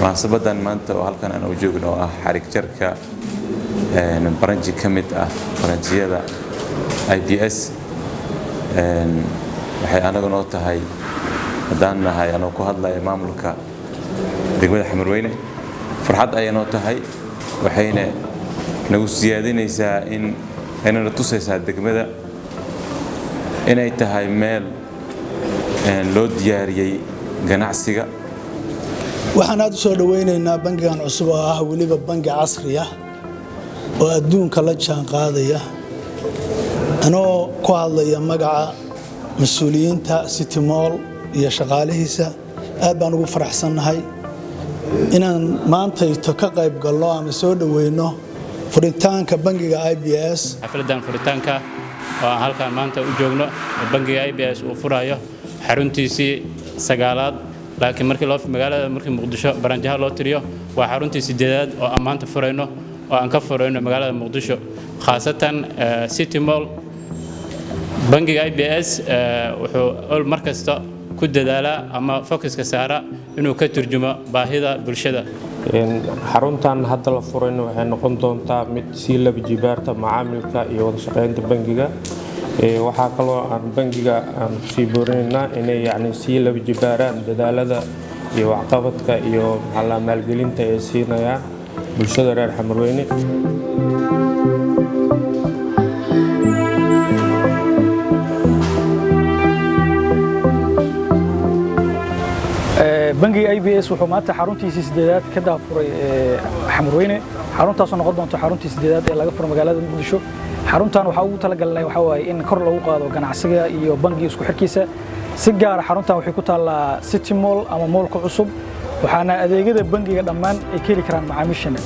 munaasabadan maanta oo halkan aan u joogno oo ah xarig jarka baranji ka mid ah baranjiyada IBS waxay anagu noo tahay haddaan nahay anoo ku hadlaya maamulka degmada Xamarweyne farxad ay noo tahay waxayna nagu siyaadinaysaa in ayna tusaysaa degmada inay tahay meel loo diyaariyay ganacsiga waxaan aad u soo dhaweynaynaa bangigan cusub oo ah waliba bangi casri ah oo adduunka la jaan qaadaya anoo ku hadlaya magaca mas'uuliyiinta City Mall iyo shaqaalihiisa aad baan ugu faraxsanahay inaan maanta ka qayb galno ama soo dhaweyno furitaanka bangiga IBS xafladan furitaanka oo halkan maanta u joogno bangiga IBS uu furayo xaruntiisii sagaalaad laakiin markii loo magaalada markii Muqdisho baranjaha loo tiriyo waa xaruntii sideedaad oo aan maanta furayno oo aan ka furayno magaalada Muqdisho khaasatan City Mall bangiga IBS wuxuu markasta ku dadaalaa ama focuska saara inuu ka turjumo baahida bulshada xaruntan hadda la furayno waxay noqon doontaa mid si laba jibaarta macaamilka iyo wada shaqeynta bangiga waxaa kaloo aan bangiga aan sii boorinaynaa inay si laba jibaaraan dadaalada iyo waxqabadka iyo maalgelinta ay siinayaan bulshada reer Xamarweyne bangiga IBS wuxuu maanta xaruntiisii sideedaad ka daafuray Xamarweyne xaruntaas oo noqon doonto xaruntii sideedaad ee laga furo magaalada Muqdisho xaruntan waxa uu talagalnay waxa waay in kor lagu qaado ganacsiga iyo bangiga isku xirkiisa si gaar ah xaruntan waxay ku taalaa City Mall ama mallka cusub waxaana adeegyada bangiga dhammaan ay ka heli karaan macaamiishana